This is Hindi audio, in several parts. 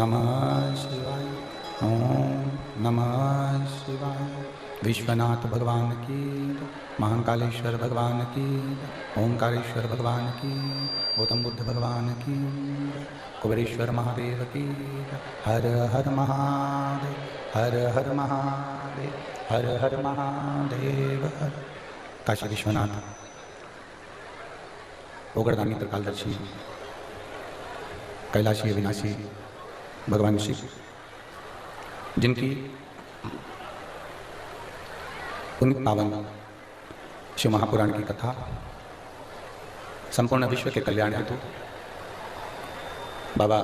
नमः शिवाय, ओम नमः शिवाय। विश्वनाथ भगवान की, महाकालेश्वर भगवान की, ओंकारेश्वर भगवान की, गौतम बुद्ध भगवान की, कुबेरेश्वर महादेव की। हर हर महादेव, हर हर महादेव, हर हर महादेव। हर काशी विश्वनाथ, ओगरदानी त्रिकालदर्शी, कैलाशी अविनाशी भगवान शिव, जिनकी पुण्य पावन शिव महापुराण की कथा संपूर्ण विश्व के कल्याण हेतु बाबा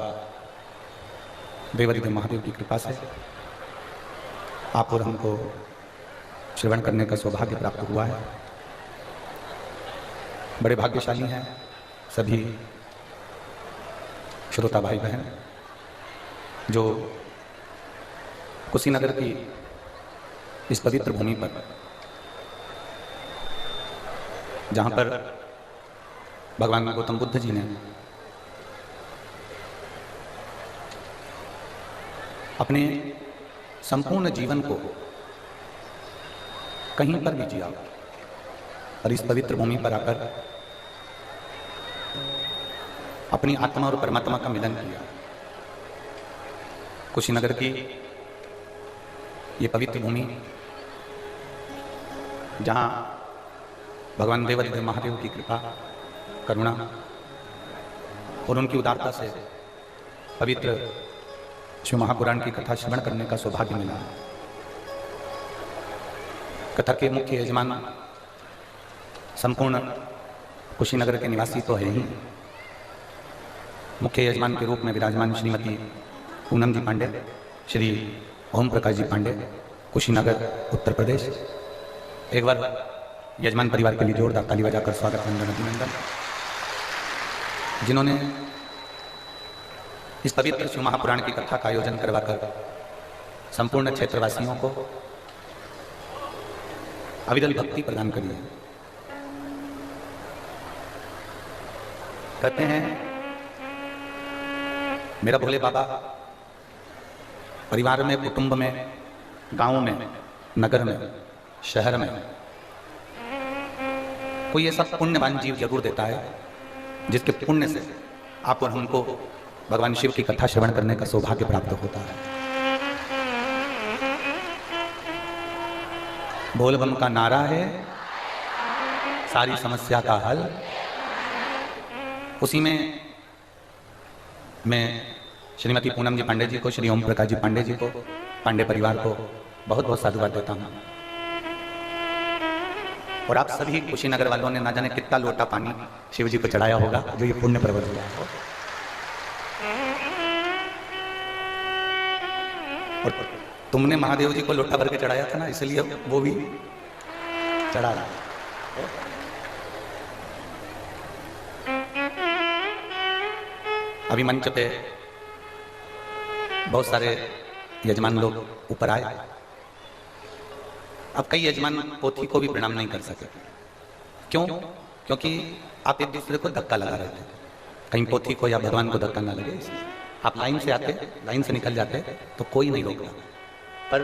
देवादिदेव महादेव की कृपा से आप और हमको श्रवण करने का सौभाग्य प्राप्त हुआ है। बड़े भाग्यशाली हैं सभी श्रोता भाई बहन जो कुशीनगर की इस पवित्र भूमि पर, जहाँ पर भगवान गौतम बुद्ध जी ने अपने संपूर्ण जीवन को कहीं पर भी जिया और इस पवित्र भूमि पर आकर अपनी आत्मा और परमात्मा का मिलन किया। कुशीनगर की ये पवित्र भूमि, जहाँ भगवान देवादिदेव महादेव की कृपा, करुणा और उनकी उदारता से पवित्र शिव महापुराण की कथा श्रवण करने का सौभाग्य मिला। कथा के मुख्य यजमान संपूर्ण कुशीनगर के निवासी तो है ही, मुख्य यजमान के रूप में विराजमान श्रीमती पूनम जी पांडे, श्री ओम प्रकाश जी पांडे, कुशीनगर उत्तर प्रदेश। एक बार यजमान परिवार के लिए जोरदार ताली बजाकर स्वागत अभिनंदन, जिन्होंने इस पवित्र शिव महापुराण की कथा का आयोजन करवाकर संपूर्ण क्षेत्रवासियों को अविरल भक्ति प्रदान करी है। कहते हैं मेरा भोले बाबा परिवार में, कुटुंब में, गांव में, नगर में, शहर में कोई ऐसा पुण्यवान जीव जरूर देता है जिसके पुण्य से आप और हमको भगवान शिव की कथा श्रवण करने का सौभाग्य प्राप्त होता है। बोल बम का नारा है सारी समस्या का हल। उसी में मैं श्रीमती पूनम जी पांडे जी को, श्री ओम प्रकाश जी पांडे जी को, पांडे परिवार को बहुत बहुत साधुवाद देता हूँ। और आप सभी कुशीनगर वालों ने ना जाने कितना लोटा पानी शिव जी को चढ़ाया होगा जो ये पुण्य प्रवृत्त हुआ हो। और तुमने महादेव जी को लोटा भर के चढ़ाया था ना, इसलिए वो भी चढ़ा रहा। अभी मंच पे बहुत सारे यजमान लोग ऊपर आए। अब कई यजमान पोथी को भी प्रणाम नहीं कर सके। क्यों? क्योंकि आप एक दूसरे को धक्का लगा रहे थे, कहीं पोथी को या भगवान को धक्का ना लगे। आप लाइन से आते, लाइन से निकल जाते तो कोई नहीं रोकता। पर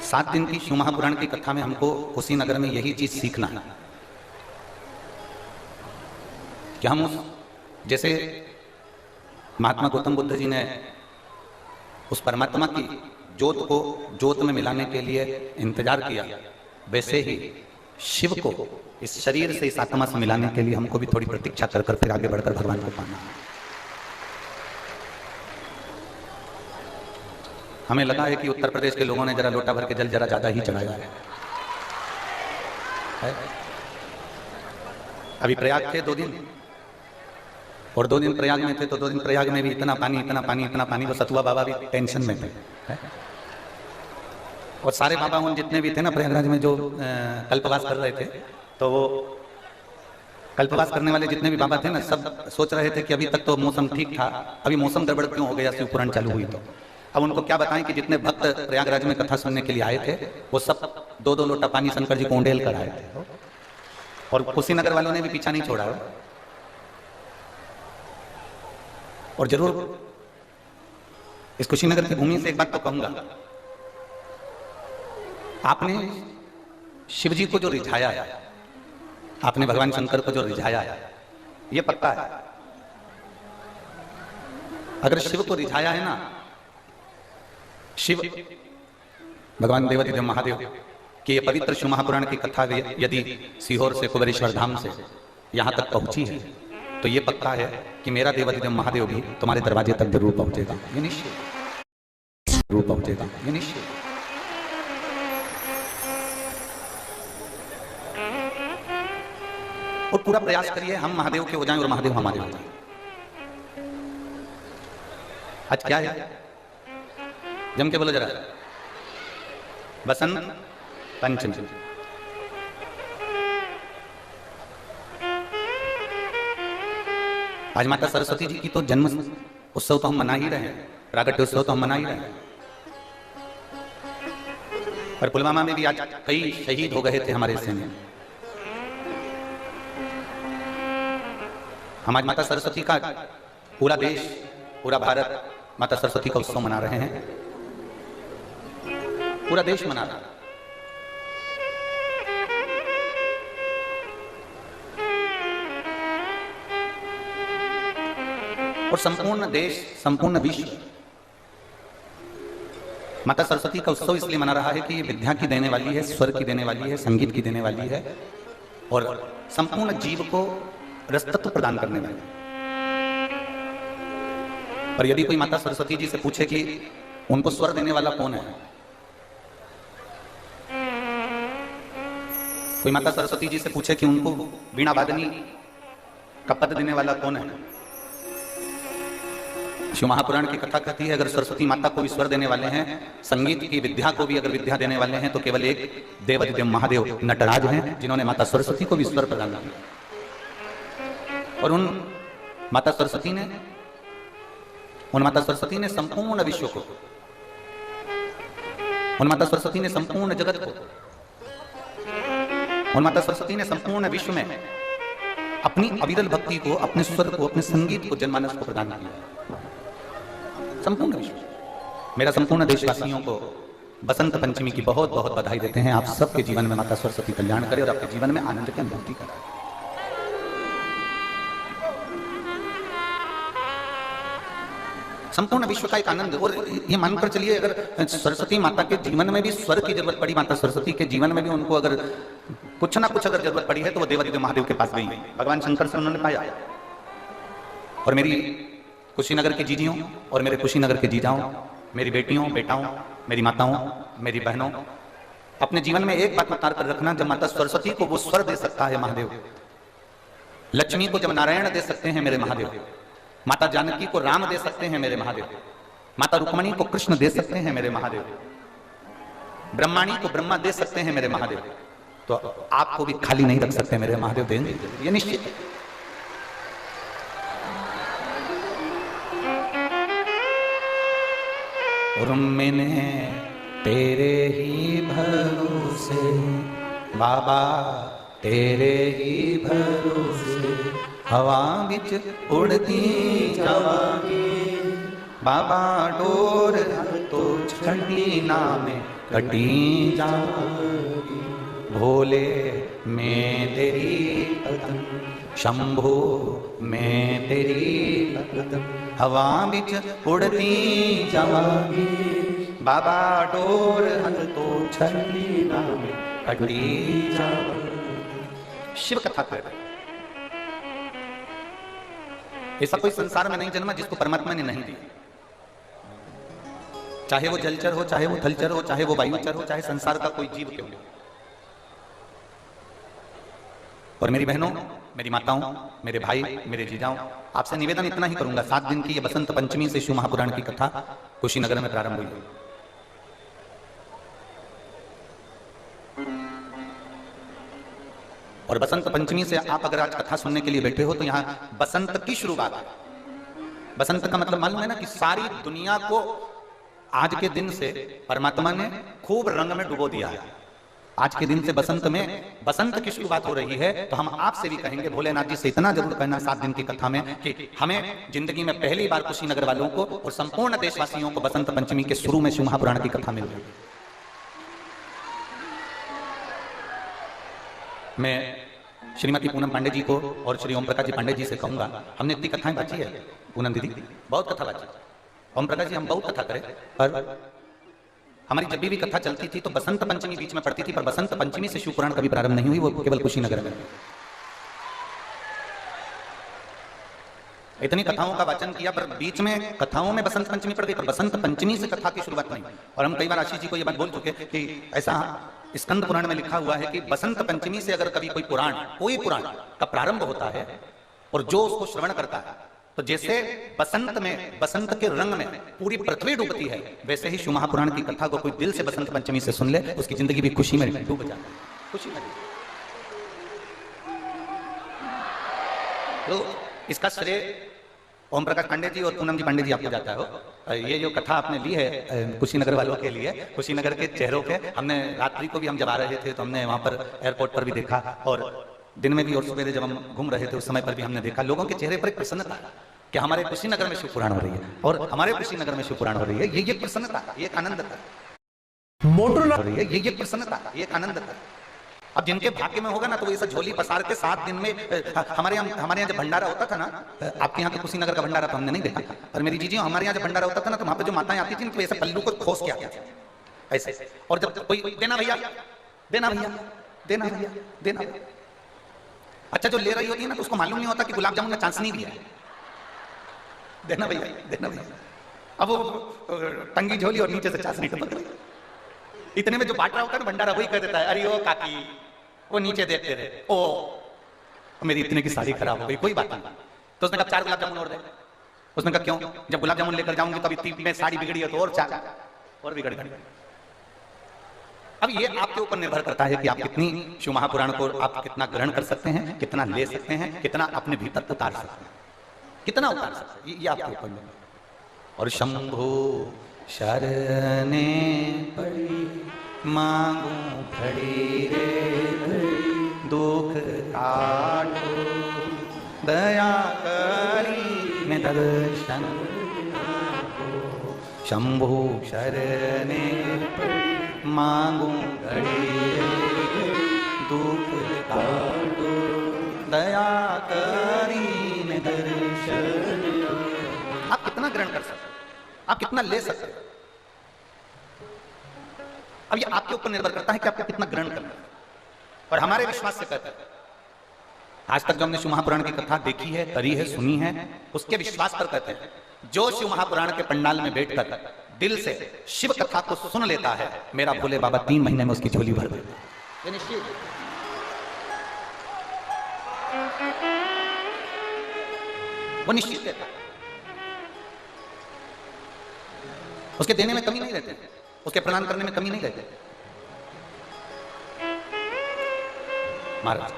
7 दिन की शिव महापुराण की कथा में हमको कुशीनगर में यही चीज सीखना है कि हम जैसे महात्मा गौतम बुद्ध जी ने उस परमात्मा की ज्योत को ज्योत में मिलाने के लिए इंतजार किया, वैसे ही शिव को इस शरीर से, इस आत्मा से मिलाने के लिए हमको भी थोड़ी प्रतीक्षा कर कर फिर आगे बढ़कर भगवान को पाना है। हमें लगा है कि उत्तर प्रदेश के लोगों ने जरा लोटा भर के जल जरा ज्यादा ही चढ़ाया है। अभी प्रयाग थे 2 दिन, और 2 दिन प्रयाग में थे तो 2 दिन प्रयाग में भी इतना पानी, इतना पानी, इतना पानी, तो सतुआ बाबा भी टेंशन में थे। और सारे बाबा उन जितने भी थे ना प्रयागराज में जो कल्पवास कर रहे थे, तो वो कल्पवास करने वाले जितने भी बाबा थे ना, सब सोच रहे थे कि अभी तक तो मौसम ठीक था, अभी मौसम गड़बड़ क्यों हो गया, शिव पुराण चालू हुई तो। अब उनको क्या बताएं कि जितने भक्त प्रयागराज में कथा सुनने के लिए आए थे वो सब 2-2 लोटा पानी शंकर जी को उंडेल कर आए थे। और कुशीनगर वालों ने भी पीछा नहीं छोड़ा। और जरूर इस कुशीनगर की भूमि से एक बात तो कहूंगा, आपने शिव जी को जो रिझाया है, आपने भगवान शंकर को जो रिझाया है, ये पक्का है। अगर शिव को रिझाया है ना, शिव भगवान देवाधिदेव महादेव कि ये पवित्र शिव महापुराण की कथा यदि सीहोर से कुबेरेश्वर धाम से यहां तक पहुंची है, तो ये पक्का है कि मेरा देवाधिदेव महादेव भी तुम्हारे दरवाजे तक जरूर पहुंचेगा, ये निश्चित जरूर पहुंचेगा, ये निश्चित। और पूरा प्रयास करिए हम महादेव के हो जाएं और महादेव हमारे हो जाएं। आज क्या है, जम के बोलो जरा, बसंत पंचमी। आज माता सरस्वती जी की तो जन्म उत्सव तो हम मना ही रहे हैं, प्रागट्य उत्सव तो हम मना ही रहे हैं। पर पुलवामा में भी आज कई शहीद हो गए थे हमारे सैनिक। हम आज माता सरस्वती का पूरा देश, पूरा भारत माता सरस्वती का उत्सव मना रहे हैं, पूरा देश मना रहा है। और संपूर्ण देश, संपूर्ण विश्व माता सरस्वती का उत्सव इसलिए मना रहा है कि ये विद्या की देने वाली है, स्वर की देने वाली है, संगीत की देने वाली है और संपूर्ण जीव को रसतत्व प्रदान करने वाली है। पर यदि कोई माता सरस्वती जी से पूछे कि उनको स्वर देने वाला कौन है, कोई माता सरस्वती जी से पूछे कि उनको वीणा वादनी का पद देने वाला कौन है, शिव महापुराण की कथा कहती है अगर सरस्वती माता को भी स्वर देने वाले हैं, संगीत की विद्या को भी अगर विद्या देने वाले हैं, तो केवल एक देवाधिदेव महादेव नटराज हैं जिन्होंने माता सरस्वती को भी स्वर प्रदान किया। और उन माता सरस्वती ने संपूर्ण विश्व को, उन माता सरस्वती ने संपूर्ण जगत को, उन माता सरस्वती ने संपूर्ण विश्व में अपनी अविरल भक्ति को, अपने स्वर को, अपने संगीत को, जनमानस को प्रदान किया। संपूर्ण विश्व। मेरा संपूर्ण देशवासियों को बसंत पंचमी की बहुत बहुत बधाई देते हैं। आप सबके जीवन में माता सरस्वती कल्याण करे और आपके जीवन में आनंद की अनुभूति कराए। संपूर्ण विश्व का एक आनंद। और ये मानकर चलिए अगर सरस्वती माता के जीवन में भी स्वर की जरूरत पड़ी, माता सरस्वती के जीवन में भी उनको अगर कुछ ना कुछ अगर जरूरत पड़ी है, तो वो देवाधिदेव महादेव के पास गई, भगवान शंकर से उन्होंने पाया। और मेरी कुशीनगर की जीजियों और मेरे कुशीनगर के जीजाओं, मेरी बेटियों, बेटाओं, मेरी माताओं, मेरी बहनों, अपने जीवन में एक बात उतार कर रखना, जब माता सरस्वती को वो स्वर दे सकता है महादेव, लक्ष्मी को जब नारायण दे सकते हैं मेरे महादेव, माता जानकी को राम दे सकते हैं मेरे महादेव, माता रुक्मणी को कृष्ण दे सकते हैं मेरे महादेव, ब्रह्माणी को ब्रह्मा दे सकते हैं मेरे महादेव, तो आपको भी खाली नहीं रख सकते मेरे महादेव, देंगे, ये निश्चित है। और मैंने तेरे ही भरोसे बाबा, तेरे ही भरोसे हवा बिच उड़ती जावांगी बाबा, डोर तो छड़ी ना में कटी जावांगी, भोले मैं तेरी कदम, शंभो मैं तेरी कदम, हवा बिच उड़ती जावांगी बाबा, डोर तो छड़ी ना में कटी जावांगी। शिव कथा कर रहे, ऐसा कोई संसार में नहीं जन्मा जिसको परमात्मा ने नहीं दिया, चाहे वो जलचर हो, चाहे वो थलचर हो, चाहे वो वायुचर हो, चाहे संसार का कोई जीव क्यों हो। और मेरी बहनों, मेरी माताओं, मेरे भाई, मेरे जीजाओं, आपसे निवेदन इतना ही करूंगा, 7 दिन की ये बसंत पंचमी से शिव महापुराण की कथा कुशीनगर में प्रारंभ हुई। और बसंत पंचमी से आप अगर आज कथा सुनने के लिए बैठे हो, तो यहाँ बसंत की शुरुआत है। बसंत का मतलब मालूम है ना कि सारी दुनिया को आज के दिन से परमात्मा ने खूब रंग में डुबो दिया है। आज के दिन से बसंत में बसंत की शुरुआत हो रही है, तो हम आपसे भी कहेंगे भोलेनाथ जी से इतना जरूर कहना 7 दिन की कथा में कि हमें जिंदगी में पहली बार कुशीनगर वालों को और संपूर्ण देशवासियों को बसंत पंचमी के शुरू में शिव महापुराण की कथा मिल रही है। मैं श्रीमती पूनम पांडे जी को और श्री ओम प्रकाश जी पांडे जी से कहूंगा, हमने इतनी कथाएं बांची है पूनम दीदी, बहुत कथा बांची। ओम प्रकाश जी हम बहुत कथा करें, पर हमारी जब भी कथा चलती थी तो बसंत पंचमी बीच में पड़ती थी, पर बसंत पंचमी से शिव पुराण कभी प्रारंभ नहीं हुई, वो केवल कुशीनगर में। इतनी कथाओं का वाचन किया, पर बीच में कथाओं में बसंत पंचमी पड़ गई, पर बसंत पंचमी से कथा की शुरुआत नहीं। और हम कई बार आशीष जी को यह बात बोल चुके कि ऐसा स्कंद पुराण में लिखा हुआ है कि बसंत पंचमी से अगर कभी कोई पुराण का प्रारंभ होता है और जो उसको श्रवण करता है, तो जैसे बसंत में, बसंत के रंग में पूरी पृथ्वी डूबती है, वैसे ही शिव महापुराण की कथा को कोई दिल से बसंत पंचमी से सुन ले, उसकी जिंदगी भी खुशी में डूब जाती है, खुशी में। तो इसका श्रेय ओम प्रकाश पांडे जी और पूनम जी पांडे जी आपको जाता हो। ये जो कथा आपने ली है कुशीनगर वालों के लिए, कुशीनगर के चेहरों के, हमने रात्रि को भी हम जब आ रहे थे तो हमने वहां पर एयरपोर्ट पर भी देखा, और दिन में भी और सुबह जब हम घूम रहे थे उस समय पर भी हमने देखा लोगों के चेहरे पर एक प्रसन्नता कि हमारे कुशीनगर में शिव पुराण हो रही है, और हमारे कुशीनगर में शिव पुराण हो रही है। ये प्रसन्नता, ये आनंद था मोटर हो रही है, ये प्रसन्नता, ये आनंद था। अब जिनके भाग्य में होगा ना, तो वो ऐसा झोली पसार के 7 दिन में, हमारे यहाँ जब भंडारा होता था ना, आपके यहाँ तो कुशीनगर का भंडारा तो हमने नहीं देखा, पर मेरी जीजी हमारे यहाँ जब भंडारा होता था ना, तो वहां पे जो माताएं आती थी तो ऐसे पल्लू को खोस के आती थी ऐसे, और जब कोई देना भैया, देना भैया, देना भैया, देना भैया। अच्छा, जो ले रही होती है ना, तो उसको मालूम नहीं होता कि गुलाब जामुन ने चांस नहीं दिया, देना भैया, देना भैया। अब वो टंगी झोली और नीचे से चांस नहीं टपक रही, इतने में जो बांट रहा होता है ना भंडारा, वही कह देता है, अरे ओ काकी, वो नीचे देखते रहे, ओ मेरी इतने की साड़ी खराब हो गई, कोई बात नहीं। तो उसने कहा 4 गुलाब जामुन और दे। उसने कहा क्यों? जब गुलाब जामुन लेकर जाऊंगी तो अभी 3 में साड़ी बिगड़ी है तो और 4 और बिगड़ गई। अब ये आपके ऊपर निर्भर करता है कि आप कितनी शिव महापुराण को आप कितना ग्रहण कर सकते हैं, कितना ले सकते हैं, कितना अपने भीतर उतार सकते हैं, कितना उतार सकते हैं, ये आपके ऊपर निर्भर। और शंभो शरणे पड़ी मांगू खड़ी रे, दुख काटो दया करी में दर्शन, शंभो शरणे मांगू घड़ी दुख काटो दया करी में दर्शन। आप कितना ग्रहण कर सकते हैं, आप कितना ले सकते हैं, अब ये आपके ऊपर निर्भर करता है कि आपको कितना ग्रहण करना है। और हमारे विश्वास से कहते हैं, आज तक जो हमने शिव महापुराण की कथा देखी है, करी है, सुनी है, उसके विश्वास पर कहते हैं, जो शिव महापुराण के पंडाल में बैठकर दिल से शिव कथा को सुन लेता है, मेरा भोले बाबा 3 महीने में उसकी झोली भर देते हैं। ये निश्चित है, वो निश्चित देता है, उसके देने में कमी नहीं रहती, उसके प्रणाम करने में कमी नहीं रहती। महाराज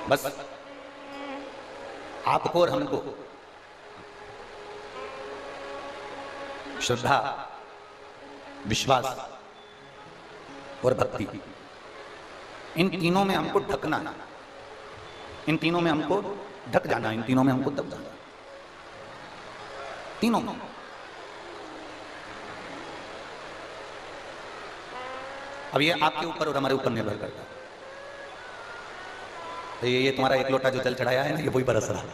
बस आपको और हमको श्रद्धा, विश्वास और भक्ति, इन तीनों में हमको ढकना, इन तीनों में हमको ढक जाना, इन तीनों में हमको दब जाना, तीनों में। अब ये आपके ऊपर और हमारे ऊपर निर्भर करता है। तो ये तुम्हारा 1 लोटा जो जल चढ़ाया है ना, ये वही बरस रहा है,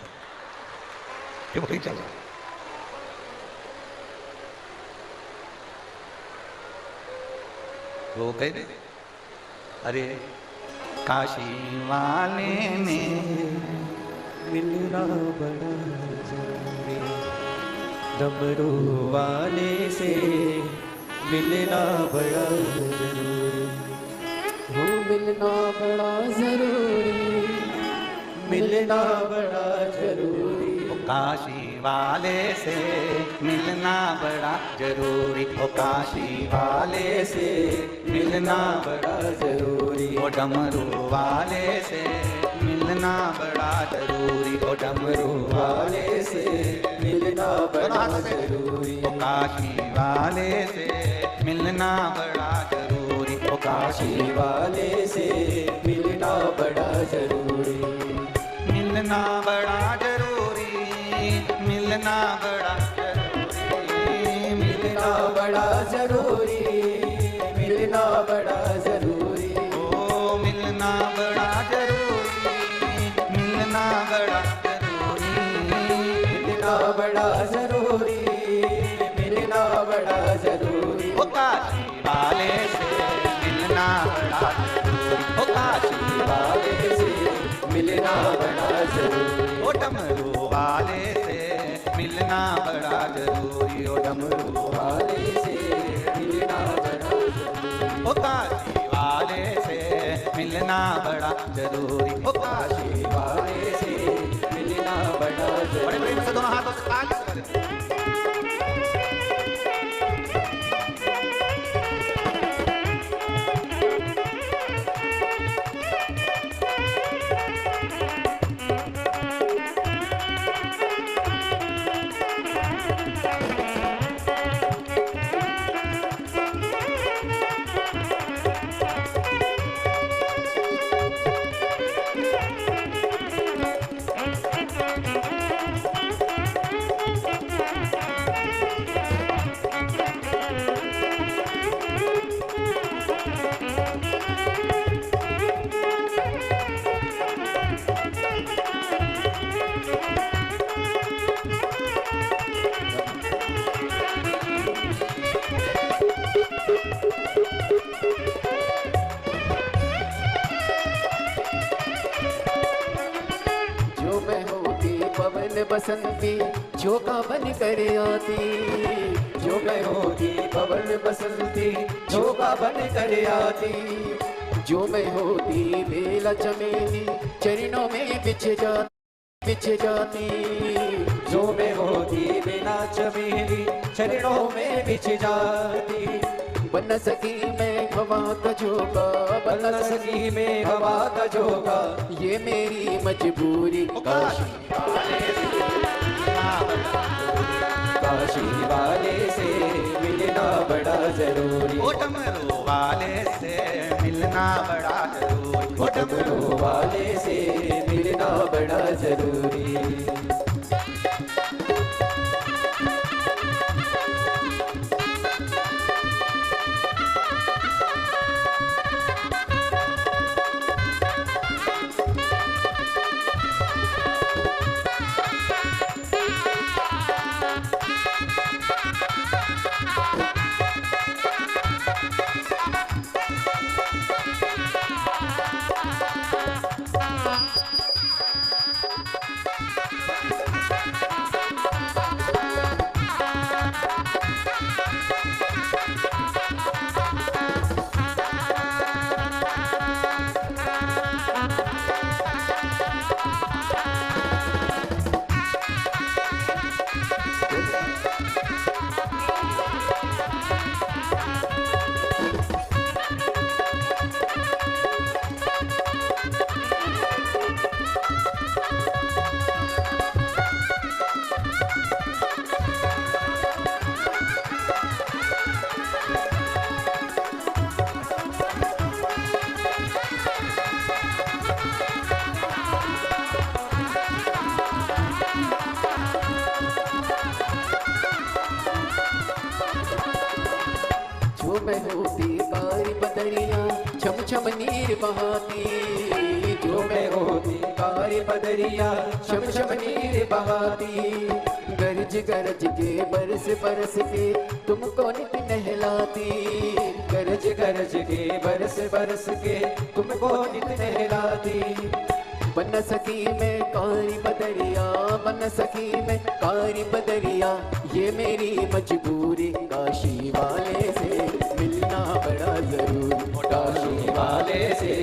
ये वही चल रहा है। वो कह दे, अरे काशी वाले ने मिलना बड़ा जरूरी, डमरू वाले से मिलना बड़ा जरूरी, हो मिलना बड़ा जरूरी, मिलना बड़ा जरूरी। काशी वाले से मिलना बड़ा जरूरी, ओ काशी वाले से मिलना बड़ा जरूरी, ओ डमरू वाले से मिलना बड़ा जरूरी, ओ डमरू वाले से मिलना बड़ा जरूरी, ओ काशी वाले से मिलना बड़ा जरूरी, ओ काशी वाले से मिलना बड़ा जरूरी, मिलना बड़ा जरूरी, मिलना बड़ा जरूरी, मिलना बड़ा जरूरी, मिलना बड़ा जरूरी, ओ मिलना बड़ा जरूरी, मिलना बड़ा जरूरी, मिलना बड़ा जरूरी, मिलना बड़ा जरूरी, ओ काशी वाले से मिलना बड़ा जरूरी, ओ काशी वाले से मिलना बड़ा जरूरी, ओ डमरू वाले से मिलना बड़ा जरूरी, ओ डमरू वाले से मिलना बड़ा जरूरी, ओ काशी वाले से मिलना बड़ा जरूरी, ओ काशी वाले से मिलना बड़ा जरूरी। बड़े प्रेम से दोनों हाथों से ताली बजाएं। पवन बसंती झोंका बन कर आती, जो मैं होती पवन बसंती झोंका बन कर आती, जो मैं होती बेला चमेली चरणों में बिछ जाती, जो मैं होती बेला चमेली चरणों में बिछ जाती, बन सकी मैं हवा का झोंका, बन सकी मैं हवा का झोंका, ये मेरी मजबूरी। काशी वाले से मिलना बड़ा जरूरी, ओ डमरू वाले से मिलना बड़ा जरूरी, ओ डमरू वाले से मिलना बड़ा जरूरी। मैं होती कारी बदरिया छम छम नीर बहाती, जो मैं होती कारी बदरिया छम छम नीर बहाती, गरज गरज के बरस बरस के तुमको नित नहलाती, गरज गरज के बरस बरस के तुमको नित नहलाती, बन सकी मैं कारी बदरिया, बन सकी मैं कारी बदरिया, ये मेरी मजबूरी। काशी वाले से मिलना बड़ा जरूरी, काशी वाले से